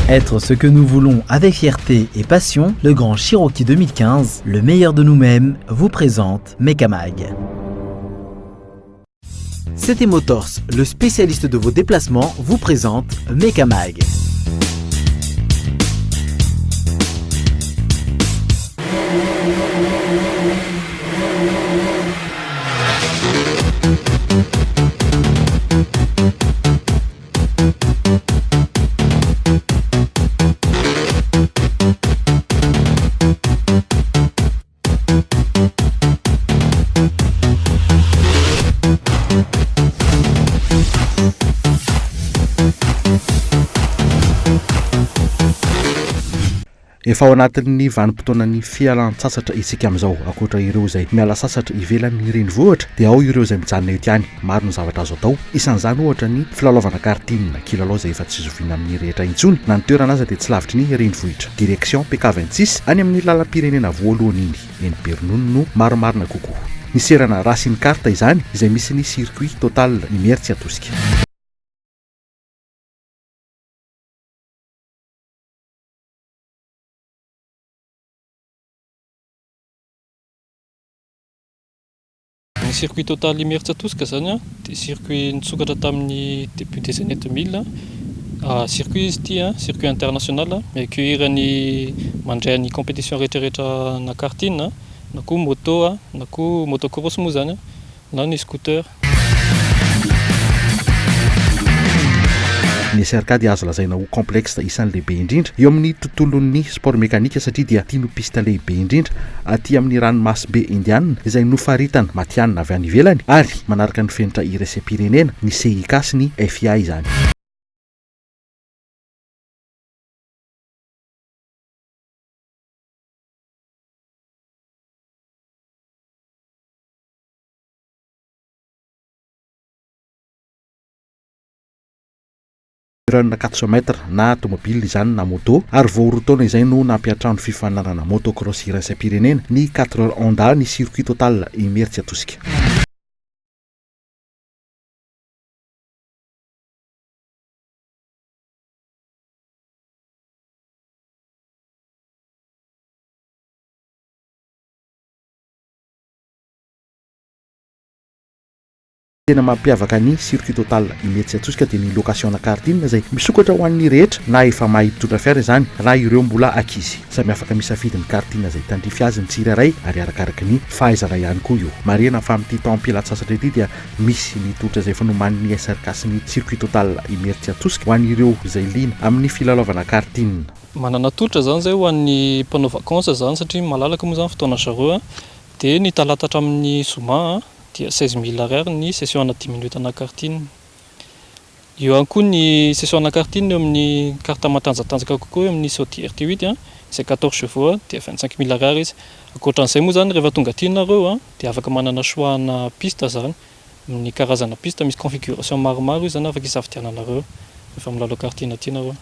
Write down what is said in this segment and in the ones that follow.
Être ce que nous voulons avec fierté et passion, le Grand Cherokee 2015, le meilleur de nous-mêmes, vous présente Mecamag. CT Motors, le spécialiste de vos déplacements, vous présente Mecamag. Efa ao anatin'ny vanim-potoanan'ny fialan-tsasatra isika amin'izao, ankoatra ireo izay miala sasatra ivelan'ny renivohitra dia ao ireo izay mijanona eto ihany. Maro ny zavatra azo atao, isan'izany ohatra ny filalaovana karting, kilalao izay efa tsy zoviana amin'ny rehetra intsony na ny toerana aza dia tsy lavitry ny renivohitra. Direction PK26 any amin'ny lalam-pirenena voalohany iny, eny Bernona no maromarina kokoa. Ny serana Racing Kart izany izay misy ny circuit total Imertsy Atosika. Ny circuit total Imertsy Atosika zany dia circuit nitsokatra tamin'ny début des années 2000. Circuit izy ity circuit international mi-accueillir mandray ny compétition rehetrarehetra na karting na koa moto na koa motocross moa zany na ny scooter. Ny SRK dia azo lazaina ho complexe isan'ny lehibe indrindra eo amin'ny tontolon'ny sport mécanique satria dia tia no piste lehibe indrindra aty amin'ny ranomasimbe indiana izay nofaritana matianina avy any ivelany ary manaraka ny fenitra iraisam-pirenena ny CIK sy ny FIA izany. Na 400 mètres na automobile izany na moto ary vao roa taona izay no nampiatrano fifanarana motocross iraisam-pirenena ny 4 heures Honda ny circuit total Imertsy Atosika. Tena mampiavaka ny circuit total Imertsy Atosika dia ny location karting izay misokatra ho an'ny rehetra na efa mahay mitondra fiara izany na ireo mbola ankizy. Samy afaka misafidy ny karting izay tandrify azy ny tsirairay ary arakaraka ny fahaizana ihany koa io. Marihana fa amin'ity taom-pialan-tsasatra ity dia misy ny totra izay fanoman'ny SRK sy ny circuit total Imertsy Atosika ho an'ireo izay liana amin'ny filalaovana karting. Manana totra zany zay ho an'ny mpanao vacances zany satria malalaka moa zany fotoana zareo dia ny talata hatramin'ny zoma dia 16 000 ariary ny session na 10 minutes na karting. Eo ihany koa ny session na karting eo amin'ny carte matanjatanjaka kokoa amin'ny Saudi RT8 izay 14 chevaux dia 25 000 ariary izy. Ankoatran'izay moa zany rehefa tonga aty nareo dia afaka manana choix-na piste zany, amin'ny karazana piste misy configuration maromaro izy zany afaka hisafidiananareo rehefa milalao karting aty nareo.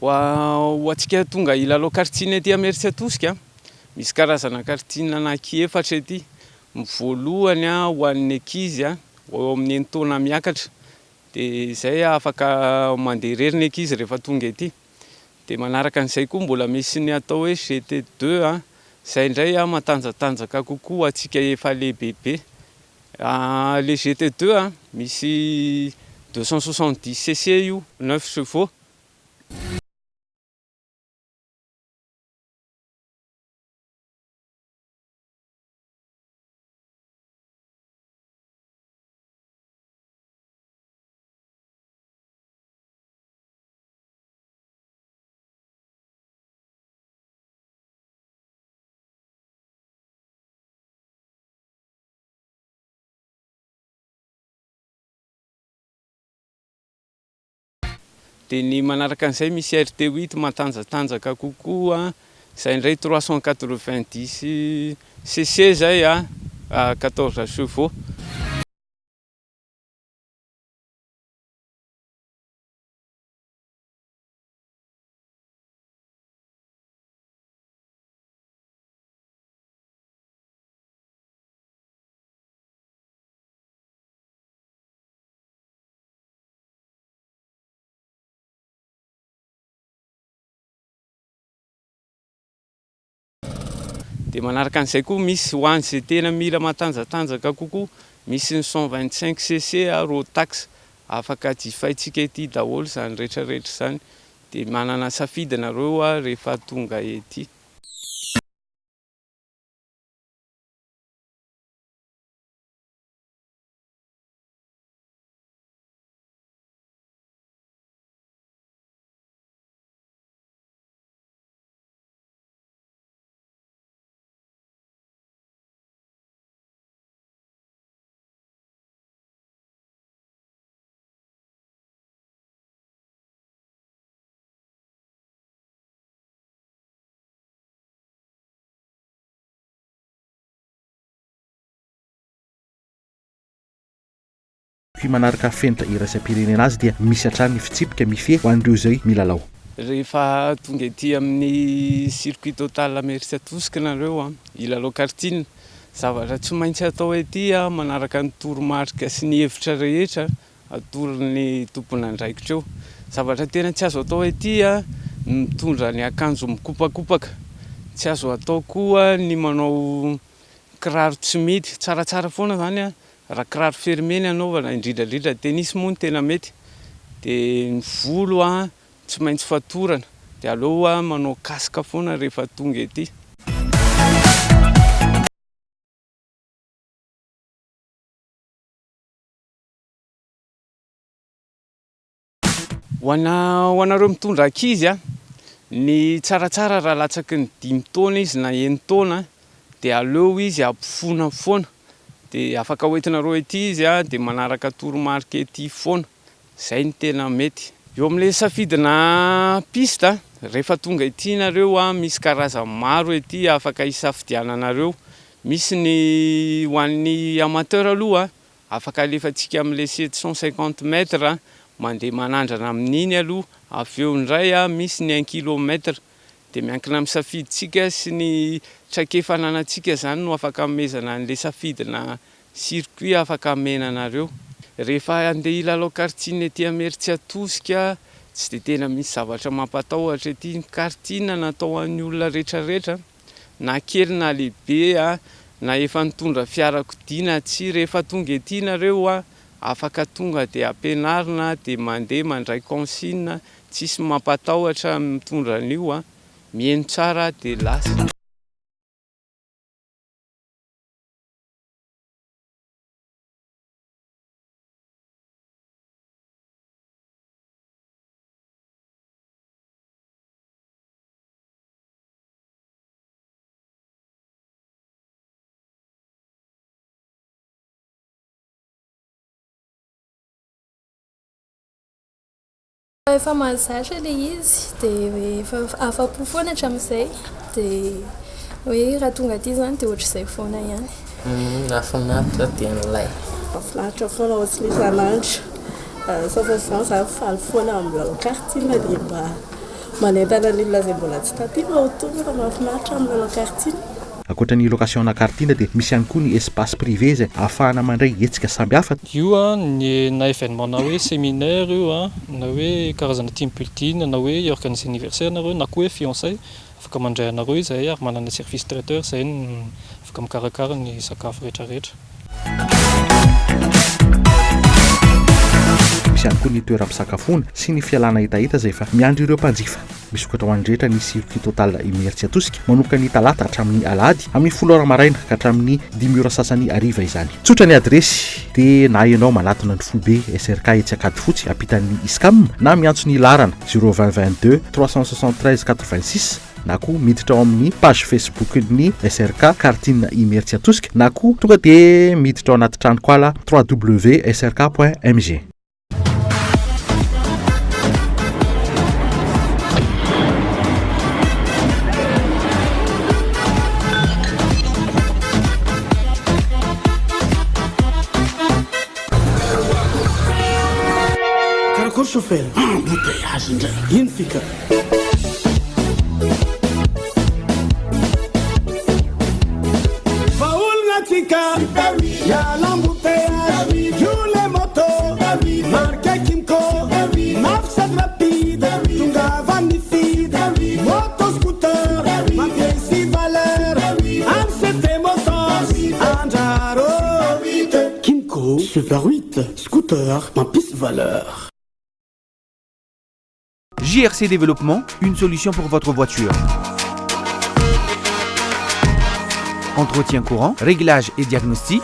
Ho antsika tonga hilalao karting aty Imertsy Atosika misy karazana karting anankiefatra ety. Ny voalohany ho an'ny ankizy eo amin'ny 9 taona miakatra dia izay afaka mandeha irery ny ankizy rehefa tonga ety. Dia manaraka an'izay koa mbola misy ny atao hoe GT2 izay indray matanjatanjaka kokoa antsika efa lehibebe. Le GT2 misy 270 cc io, 9 chevaux. dia ny manaraka an'izay misy RT8 matanjatanjaka kokoa izay indray 390 cc zay 14 chevaux. Dia manaraka an'izay koa misy ho an'ny izay tena mila matanjatanjaka kokoa, misy ny 125 cc Rotax, afaka jifaintsika ety daholo izany rehetrarehetra izany. Dia manana safidy nareo rehefa tonga ety. Fi manaraka fenitra iraisam-pirenena azy dia misy hatrany fitsipika mifehy ho an'ireo izay milalao. Rehefa tonga ety amin'ny circuit total Merci Atosika nareo ilalao karting, zavatra tsy maintsy atao ety manaraka ny toromarika sy ny hevitra rehetra atoron'ny tompon'andraikitra eo. Zavatra tena tsy azo atao ety mitondra ny akanjo mikopakopaka, tsy azo atao koa ny manao kiraro tsy mety. Tsaratsara foana zany raha kiraro fermé ny anaovana, indrindrandrindra tennis moa ny tena mety. Dia ny volo tsy maintsy fatorana, dia aleo manao kasika foana rehefa tonga ety. Ho anareo mitondra ankizy ny tsaratsara raha latsaky ny 5 taona izy na 9 taona dia aleo izy ampofoana foana. Dia afaka hoentinareo ety izy dia manaraka toromarika ety foana, izay ny tena mety. Eo amin'ilay safidina piste rehefa tonga ety nareo misy karazany maro ety afaka hisafidiananareo. Misy ny ho an'ny amateur aloha afaka alefantsika amin'ilay 750 mètres mandeha manandrana amin'iny aloha, avy eo indray misy ny 1 kilomètre. Dia miankina amin'ny safiditsika sy ny traikefananantsika zany no afaka hamezana an'ilay safidina circuit afaka hamenanareo. Rehefa andeha hilalao karting ety Merci Atosika tsy dia tena misy zavatra mampatahotra ety. Ny karting natao an'ny olona rehetrarehetra, na kely na lehibe na efa nitondra fiarakodia tsy. Rehefa tonga ety nareo afaka tonga dia ampianarina dia mandeha mandray consigne, tsisy mampatahotra mitondra an'io, mihaino tsara dia lasa. Efa mahazatra ilay izy dia efa afa-po foana hatramin'izay, dia hoe raha tonga aty zany dia ohatr'izay foana ihany. Nahafinaritra dia nilay. Mahafinaritra foana ao tsy isan'andro. Sauf izany za faly foana milalao karting dia mba manentana ny olona izay mbola tsy tampina ho tonga fa mahafinaritra milalao karting. Ankoatran'ny location karting dia misy ihany koa ny espace privé izay ahafahana mandray hetsika samby hafa. Io ny na événement na hoe séminaire io na hoe karazana team building na hoe organiser anniversaire nareo na koa hoe fiançay, afaka mandray anareo izay ary manana service traiteur izay afaka mikarakara ny sakafo rehetrarehetra. Misy ihany koa ny toeram-pisakafoana sy ny fialana hitahita izay efa miandry ireo mpanjifa. Misokatra ho andrehetra ny circuit total Merci Atosika manomboka ny talata hatramin'ny alahady amin'ny 10 maraina ka hatramin'ny 5 sasany hariva izany. Tsotra ny adresy dia na ianao manatona ny FOB SRK etsy Ankadifotsy ampitan'ny ISCAM na miantso ny larana 02022 373 86 na koa miditra ao amin'ny page Facebook ny SRK karting Merci Atosika na koa tonga dia miditra ao anaty trano koala www.srk.mg. chauffeur embouteillage ndray iny fika vaolagna tsika miala embouteillage io le moto marque Kimco mafsad rapide tonga vanifide moto scooter mampiesi valeur amsete motos anjaro Kimco Super 8 scooter mampies valeur. JRC Développement, une solution pour votre voiture. Entretien courant, réglage et diagnostic.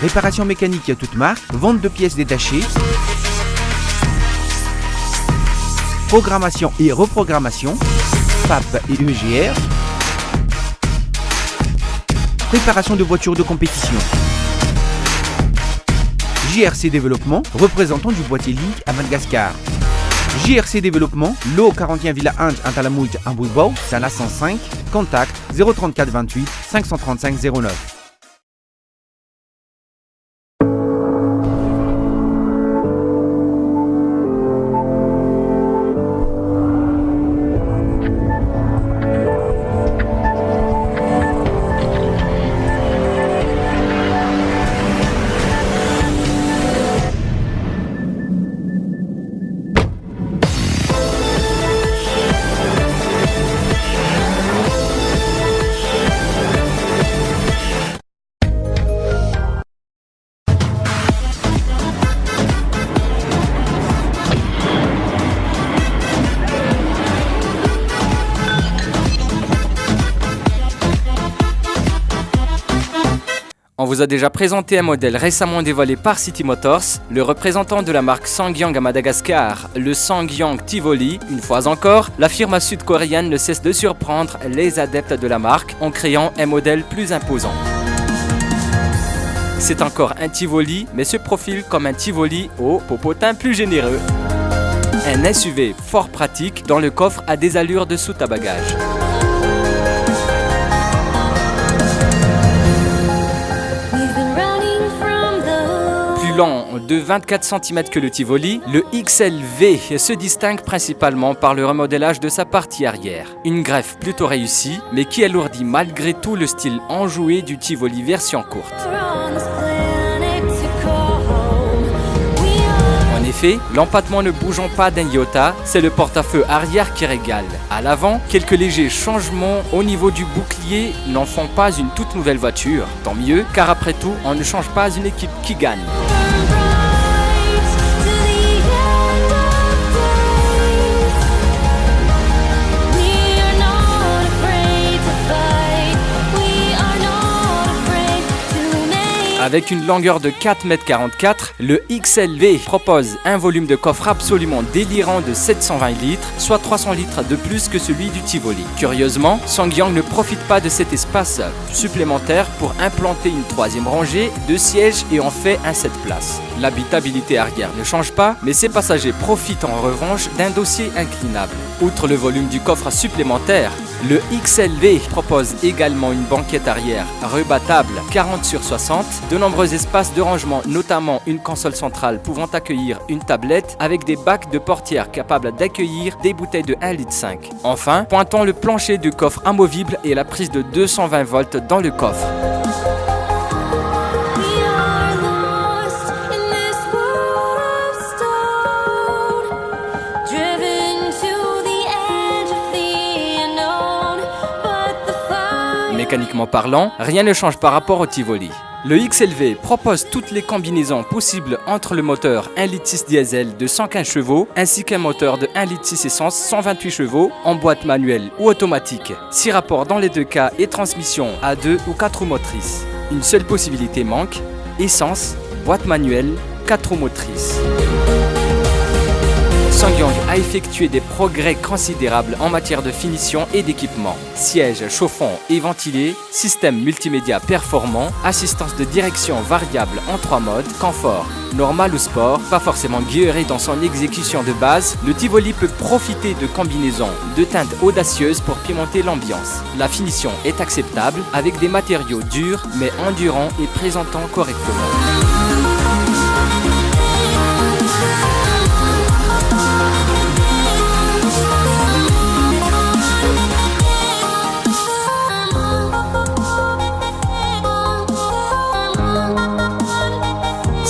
Réparation mécanique à toute marque, vente de pièces détachées. Programmation et reprogrammation, PAP et EGR. Préparation de voitures de compétition. JRC Développement, représentant du boîtier Link à Madagascar. JRC Développement, l'eau 41 Villa 1 Antalamouit en Boubou, Sana 105, contact 034 28 535 09. On vous a déjà présenté un modèle récemment dévoilé par City Motors, le représentant de la marque Sangyang à Madagascar, le Sangyang Tivoli. Une fois encore, la firme sud-coréenne ne cesse de surprendre les adeptes de la marque en créant un modèle plus imposant. C'est encore un Tivoli, mais se profile comme un Tivoli au popotin plus généreux. Un SUV fort pratique dont le coffre a des allures de soute à bagages. Long de 24 cm que le Tivoli, le XLV se distingue principalement par le remodélage de sa partie arrière. Une greffe plutôt réussie, mais qui alourdit malgré tout le style enjoué du Tivoli version courte. En effet, l'empattement ne bougeant pas d'un iota, c'est le porte-à-feu arrière qui régale. À l'avant, quelques légers changements au niveau du bouclier n'en font pas une toute nouvelle voiture. Tant mieux, car après tout, on ne change pas une équipe qui gagne. Avec une longueur de 4,44 m, le XLV propose un volume de coffre absolument délirant de 720 litres, soit 300 litres de plus que celui du Tivoli. Curieusement, Sangyang ne profite pas de cet espace supplémentaire pour implanter une troisième rangée de sièges et en fait un 7 places. L'habitabilité arrière ne change pas, mais ses passagers profitent en revanche d'un dossier inclinable. Outre le volume du coffre supplémentaire, le XLV propose également une banquette arrière rebattable 40/60, de nombreux espaces de rangement, notamment une console centrale pouvant accueillir une tablette avec des bacs de portière capables d'accueillir des bouteilles de 1,5 litre. Enfin, pointons le plancher du coffre amovible et la prise de 220 volts dans le coffre. Mécaniquement parlant, rien ne change par rapport au Tivoli. Le XLV propose toutes les combinaisons possibles entre le moteur 1,6 litre diesel de 115 chevaux ainsi qu'un moteur de 1,6 litre essence 128 chevaux en boîte manuelle ou automatique. 6 rapports dans les deux cas et transmission à 2 ou 4 roues motrices. Une seule possibilité manque, essence, boîte manuelle, 4 roues motrices. Sangyang a effectué des progrès considérables en matière de finition et d'équipement. Sièges chauffants et ventilés, système multimédia performant, assistance de direction variable en 3 modes, confort, normal ou sport, pas forcément guilleré dans son exécution de base, le Tivoli peut profiter de combinaisons de teintes audacieuses pour pimenter l'ambiance. La finition est acceptable avec des matériaux durs mais endurants et présentant correctement.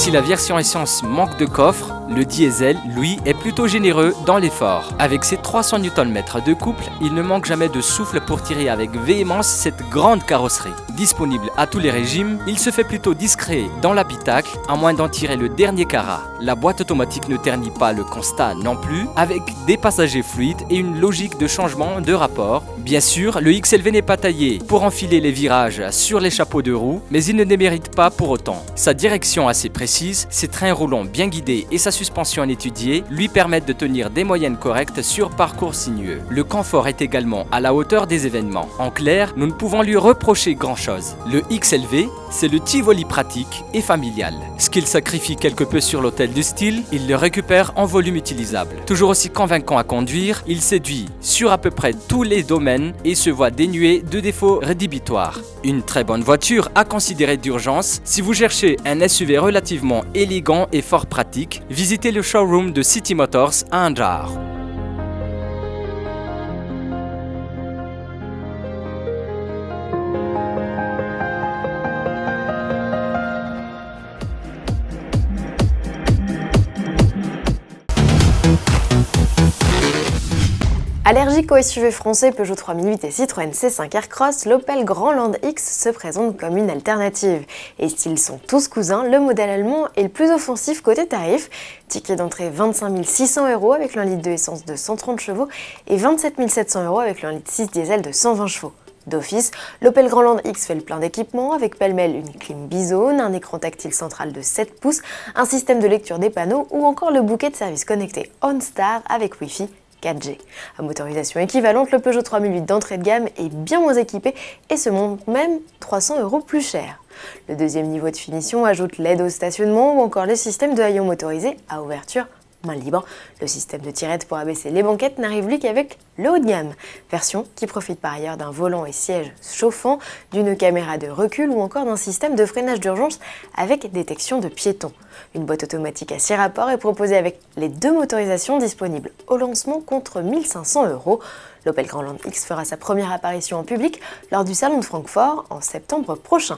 Si la version essence manque de coffre, le diesel, lui, est plutôt généreux dans l'effort. Avec ses 300 Nm de couple, il ne manque jamais de souffle pour tirer avec véhémence cette grande carrosserie. Disponible à tous les régimes, il se fait plutôt discret dans l'habitacle, à moins d'en tirer le dernier carat. La boîte automatique ne ternit pas le constat non plus, avec des passagers fluides et une logique de changement de rapport. Bien sûr, le XLV n'est pas taillé pour enfiler les virages sur les chapeaux de roue, mais il ne démérite pas pour autant. Sa direction assez précise, ses trains roulants bien guidés et sa suspension étudiée lui permettent de tenir des moyennes correctes sur parcours sinueux. Le confort est également à la hauteur des événements. En clair, nous ne pouvons lui reprocher grand-chose. Le XLV, c'est le Tivoli pratique et familial. Ce qu'il sacrifie quelque peu sur l'autel du style, il le récupère en volume utilisable. Toujours aussi convaincant à conduire, il séduit sur à peu près tous les domaines et se voit dénué de défauts rédhibitoires. Une très bonne voiture à considérer d'urgence. Si vous cherchez un SUV relativement élégant et fort pratique, visitez le showroom de City Motors à Andjar. Allergique aux SUV français Peugeot 3008 et Citroën C5 Aircross, l'Opel Grandland X se présente comme une alternative. Et s'ils sont tous cousins, le modèle allemand est le plus offensif côté tarif. Ticket d'entrée 25 600 € avec le 1 litre de essence de 130 chevaux et 27 700 € avec le 1 litre 6 diesel de 120 chevaux. D'office, l'Opel Grandland X fait le plein d'équipements avec pêle-mêle une clim bizone, un écran tactile central de 7 pouces, un système de lecture des panneaux ou encore le bouquet de services connectés OnStar avec Wi-Fi 4G. À motorisation équivalente, le Peugeot 3008 d'entrée de gamme est bien moins équipé et se monte même 300 € plus cher. Le deuxième niveau de finition ajoute l'aide au stationnement ou encore le système de haillons motorisés à ouverture main libre. Le système de tirette pour abaisser les banquettes n'arrive lui qu'avec le haut de gamme, version qui profite par ailleurs d'un volant et siège chauffant, d'une caméra de recul ou encore d'un système de freinage d'urgence avec détection de piétons. Une boîte automatique à 6 rapports est proposée avec les deux motorisations disponibles au lancement contre 1 500 €. L'Opel Grandland X fera sa première apparition en public lors du salon de Francfort en septembre prochain.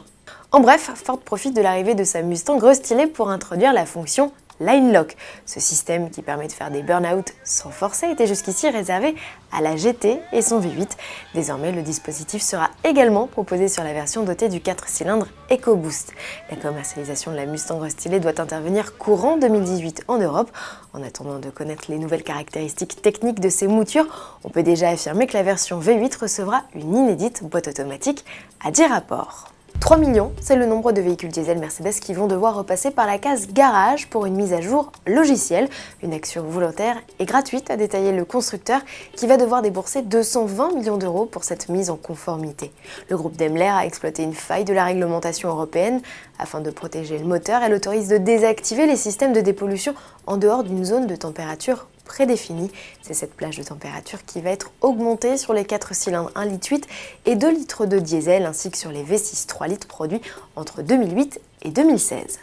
En bref, Ford profite de l'arrivée de sa Mustang restylée pour introduire la fonction Line Lock. Ce système qui permet de faire des burn-out sans forcer était jusqu'ici réservé à la GT et son V8. Désormais, le dispositif sera également proposé sur la version dotée du 4 cylindres EcoBoost. La commercialisation de la Mustang restylée doit intervenir courant 2018 en Europe. En attendant de connaître les nouvelles caractéristiques techniques de ces moutures, on peut déjà affirmer que la version V8 recevra une inédite boîte automatique à 10 rapports. 3 millions, c'est le nombre de véhicules diesel Mercedes qui vont devoir repasser par la case garage pour une mise à jour logicielle. Une action volontaire et gratuite, a détaillé le constructeur qui va devoir débourser 220 millions d'euros pour cette mise en conformité. Le groupe Daimler a exploité une faille de la réglementation européenne. Afin de protéger le moteur, elle autorise de désactiver les systèmes de dépollution en dehors d'une zone de température prédéfinie. C'est cette plage de température qui va être augmentée sur les 4 cylindres 1,8 litre et 2 litres de diesel ainsi que sur les V6 3 litres produits entre 2008 et 2016.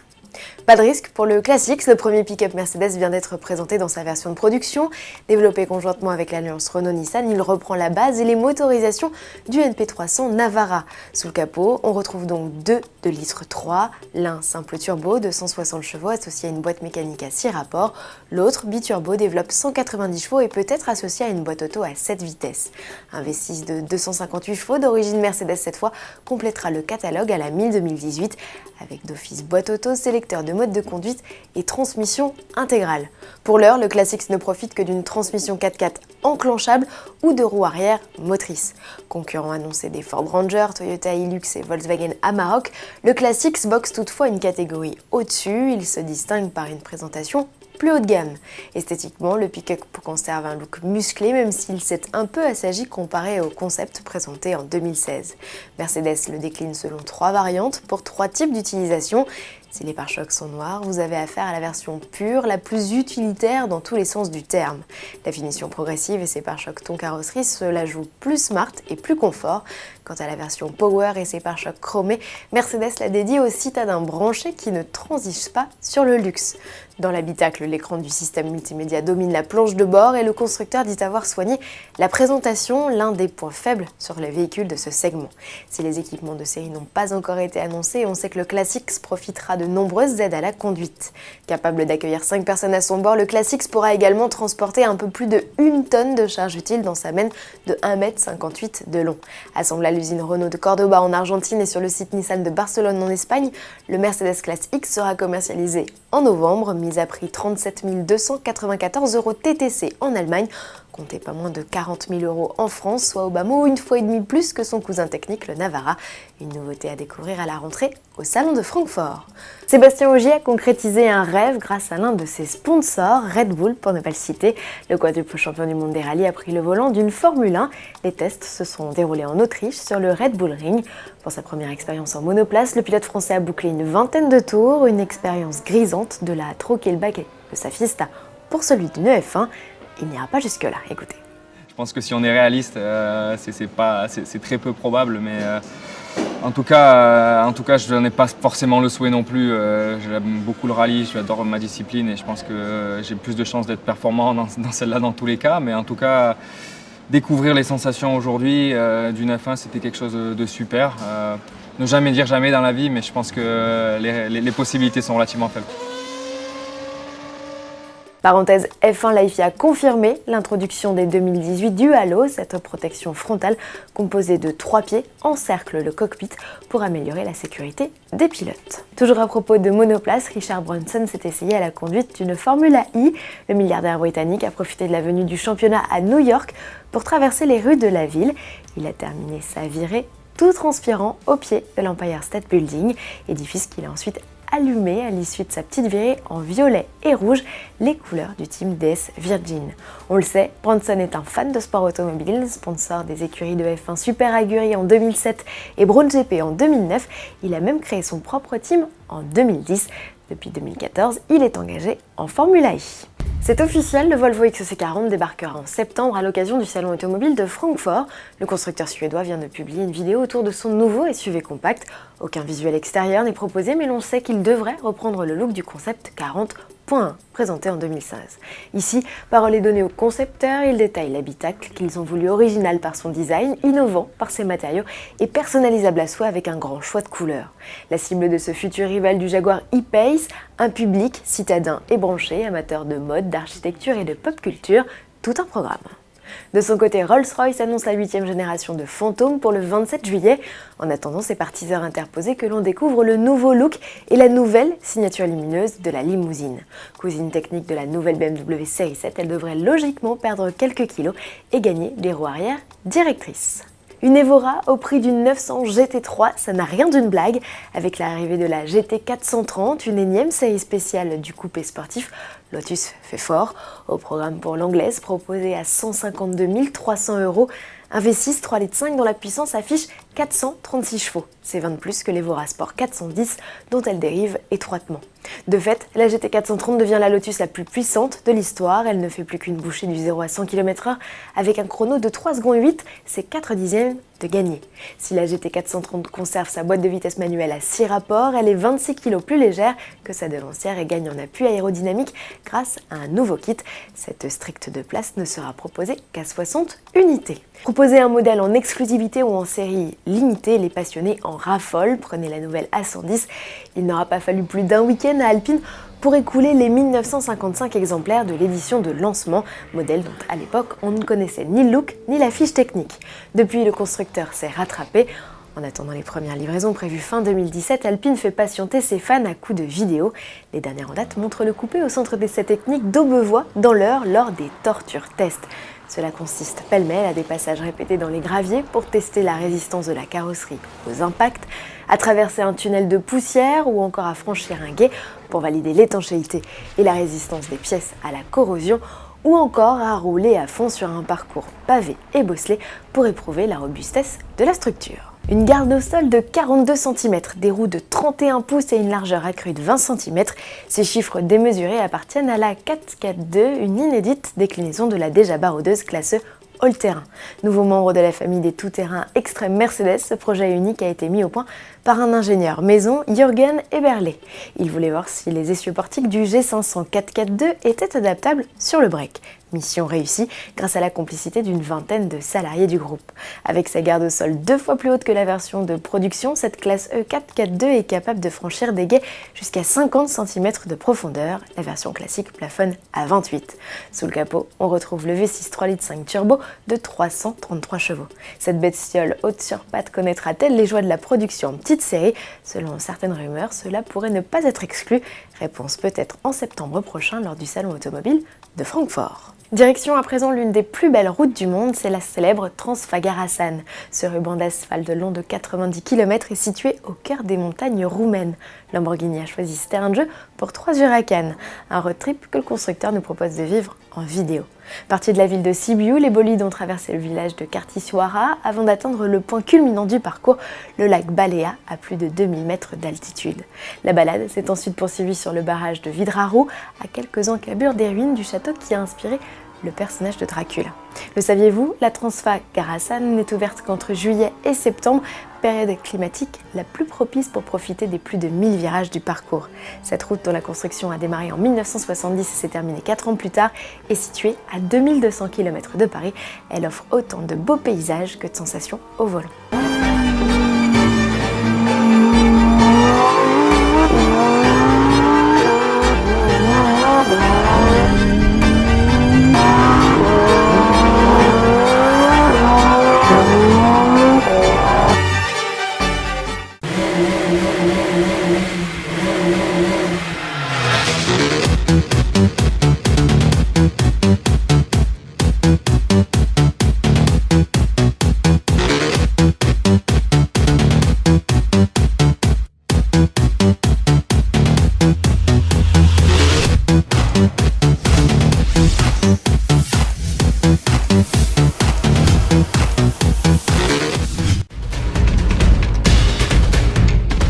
Pas de risque pour le Classics, le premier pick-up Mercedes vient d'être présenté dans sa version de production. Développé conjointement avec l'alliance Renault-Nissan, il reprend la base et les motorisations du NP300 Navara. Sous le capot, on retrouve donc deux 2 litres 3, l'un simple turbo de 160 chevaux associé à une boîte mécanique à 6 rapports, l'autre biturbo développe 190 chevaux et peut être associé à une boîte auto à 7 vitesses. Un V6 de 258 chevaux d'origine Mercedes cette fois complétera le catalogue à la 1000-2018 avec d'office boîte auto, sélecteur de mode de conduite et transmission intégrale. Pour l'heure, le Classics ne profite que d'une transmission 4x4 enclenchable ou de roues arrière motrices. Concurrent annoncé des Ford Ranger, Toyota Hilux et Volkswagen Amarok, le Classics boxe toutefois une catégorie au-dessus. Il se distingue par une présentation plus haut de gamme. Esthétiquement, le pick-up conserve un look musclé même s'il s'est un peu assagi comparé au concept présenté en 2016. Mercedes le décline selon 3 variantes pour 3 types d'utilisation. Si les pare-chocs sont noirs, vous avez affaire à la version pure, la plus utilitaire dans tous les sens du terme. La finition progressive et ses pare-chocs ton carrosserie se la jouent plus smart et plus confort. Quant à la version Power et ses pare-chocs chromés, Mercedes la dédie aux citadins branchés qui ne transigent pas sur le luxe. Dans l'habitacle, l'écran du système multimédia domine la planche de bord et le constructeur dit avoir soigné la présentation, l'un des points faibles sur les véhicules de ce segment. Si les équipements de série n'ont pas encore été annoncés, on sait que le Classics profitera de de nombreuses aides à la conduite. Capable d'accueillir 5 personnes à son bord, le Classix pourra également transporter un peu plus de 1 tonne de charge utile dans sa benne de 1,58 m de long. Assemblé à l'usine Renault de Cordoba en Argentine et sur le site Nissan de Barcelone en Espagne, le Mercedes Classe X sera commercialisé en novembre, mis à prix 37 294 € TTC en Allemagne, comptez pas moins de 40 000 € en France, soit au bas mot 1,5 fois plus que son cousin technique, le Navara. Une nouveauté à découvrir à la rentrée au Salon de Francfort. Sébastien Ogier a concrétisé un rêve grâce à l'un de ses sponsors, Red Bull pour ne pas le citer. Le quadruple champion du monde des rallyes a pris le volant d'une Formule 1. Les tests se sont déroulés en Autriche sur le Red Bull Ring. Pour sa première expérience en monoplace, le pilote français a bouclé une vingtaine de tours, une expérience grisante de la troquer le baquet de sa Fiesta pour celui d'une F1. Il n'ira pas jusque-là, écoutez. Je pense que si on est réaliste, c'est très peu probable, mais en tout cas, je n'en ai pas forcément le souhait non plus. J'aime beaucoup le rallye, j'adore ma discipline et je pense que j'ai plus de chances d'être performant dans celle-là dans tous les cas. Mais en tout cas, découvrir les sensations aujourd'hui d'une F1, c'était quelque chose de super. Ne jamais dire jamais dans la vie, mais je pense que les possibilités sont relativement faibles. Parenthèse F1, la FIA a confirmé l'introduction dès 2018 du halo, cette protection frontale composée de 3 pieds encercle le cockpit pour améliorer la sécurité des pilotes. Toujours à propos de monoplace, Richard Branson s'est essayé à la conduite d'une Formula E. Le milliardaire britannique a profité de la venue du championnat à New York pour traverser les rues de la ville. Il a terminé sa virée tout transpirant au pied de l'Empire State Building, édifice qu'il a ensuite allumé à l'issue de sa petite virée en violet et rouge, les couleurs du team DS Virgin. On le sait, Branson est un fan de sport automobile, sponsor des écuries de F1 Super Aguri en 2007 et Braun GP en 2009. Il a même créé son propre team en 2010. Depuis 2014, il est engagé en Formula E. C'est officiel, le Volvo XC40 débarquera en septembre à l'occasion du salon automobile de Francfort. Le constructeur suédois vient de publier une vidéo autour de son nouveau SUV compact. Aucun visuel extérieur n'est proposé, mais l'on sait qu'il devrait reprendre le look du concept 40.1, présenté en 2016. Ici, parole est donnée aux concepteurs, ils détaillent l'habitacle qu'ils ont voulu original par son design, innovant par ses matériaux et personnalisable à soi avec un grand choix de couleurs. La cible de ce futur rival du Jaguar E-Pace, un public citadin et branché, amateur de mode, d'architecture et de pop culture, tout un programme. De son côté, Rolls-Royce annonce la 8e génération de Phantom pour le 27 juillet. En attendant, c'est par teaser interposé que l'on découvre le nouveau look et la nouvelle signature lumineuse de la limousine. Cousine technique de la nouvelle BMW Série 7, elle devrait logiquement perdre quelques kilos et gagner des roues arrière directrices. Une Evora au prix d'une 900 GT3, ça n'a rien d'une blague. Avec l'arrivée de la GT430, une énième série spéciale du coupé sportif, Lotus fait fort. Au programme pour l'anglaise, proposée à 152 300 €, un V6 3,5 litres dont la puissance affiche 436 chevaux. C'est 20 de plus que l'Evora Sport 410 dont elle dérive étroitement. De fait, la GT430 devient la Lotus la plus puissante de l'histoire. Elle ne fait plus qu'une bouchée du 0 à 100 km/h avec un chrono de 3 secondes 8, c'est 4 dixièmes de gagné. Si la GT430 conserve sa boîte de vitesse manuelle à 6 rapports, elle est 26 kg plus légère que sa devancière et gagne en appui aérodynamique grâce à un nouveau kit. Cette stricte de place ne sera proposée qu'à 60 unités. Proposer un modèle en exclusivité ou en série limitée, les passionnés en raffolent. Prenez la nouvelle A110. Il n'aura pas fallu plus d'un week-end à Alpine pour écouler les 1955 exemplaires de l'édition de lancement, modèle dont à l'époque on ne connaissait ni le look ni la fiche technique. Depuis, le constructeur s'est rattrapé. En attendant les premières livraisons prévues fin 2017, Alpine fait patienter ses fans à coups de vidéos. Les dernières en date montrent le coupé au centre d'essai technique d'Aubevoie dans l'Eure lors des tortures tests. Cela consiste pêle-mêle à des passages répétés dans les graviers pour tester la résistance de la carrosserie aux impacts, à traverser un tunnel de poussière ou encore à franchir un gué pour valider l'étanchéité et la résistance des pièces à la corrosion, ou encore à rouler à fond sur un parcours pavé et bosselé pour éprouver la robustesse de la structure. Une garde au sol de 42 cm, des roues de 31 pouces et une largeur accrue de 20 cm. Ces chiffres démesurés appartiennent à la 442, une inédite déclinaison de la déjà baroudeuse classe E all-terrain. Nouveau membre de la famille des tout-terrains extrême Mercedes, ce projet unique a été mis au point par un ingénieur maison, Jürgen Eberle. Il voulait voir si les essieux portiques du G500 4x2 étaient adaptables sur le break. Mission réussie grâce à la complicité d'une vingtaine de salariés du groupe. Avec sa garde au sol 2 fois plus haute que la version de production, cette classe E4x2 est capable de franchir des guets jusqu'à 50 cm de profondeur. La version classique plafonne à 28. Sous le capot, on retrouve le V6 3,5 litres turbo de 333 chevaux. Cette bestiole haute sur pattes connaîtra-t-elle les joies de la production en petite série? Selon certaines rumeurs, cela pourrait ne pas être exclu. Réponse peut-être en septembre prochain lors du salon automobile de Francfort. Direction à présent l'une des plus belles routes du monde, c'est la célèbre Transfagarasan. Ce ruban d'asphalte long de 90 km est situé au cœur des montagnes roumaines. Lamborghini a choisi ce terrain de jeu pour 3 Huracan, un road trip que le constructeur nous propose de vivre en vidéo. Partis de la ville de Sibiu, les bolides ont traversé le village de Kartisuara avant d'atteindre le point culminant du parcours, le lac Balea, à plus de 2000 mètres d'altitude. La balade s'est ensuite poursuivie sur le barrage de Vidraru, à quelques encablures des ruines du château qui a inspiré le personnage de Dracula. Le saviez-vous, la Transfagarasan n'est ouverte qu'entre juillet et septembre, période climatique la plus propice pour profiter des plus de 1000 virages du parcours. Cette route, dont la construction a démarré en 1970 et s'est terminée 4 ans plus tard, est située à 2200 km de Paris. Elle offre autant de beaux paysages que de sensations au volant.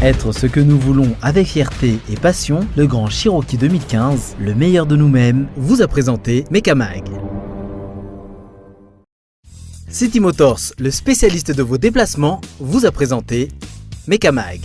Être ce que nous voulons avec fierté et passion, le Grand Cherokee 2015, le meilleur de nous-mêmes, vous a présenté Mekamag. City Motors, le spécialiste de vos déplacements, vous a présenté Mekamag.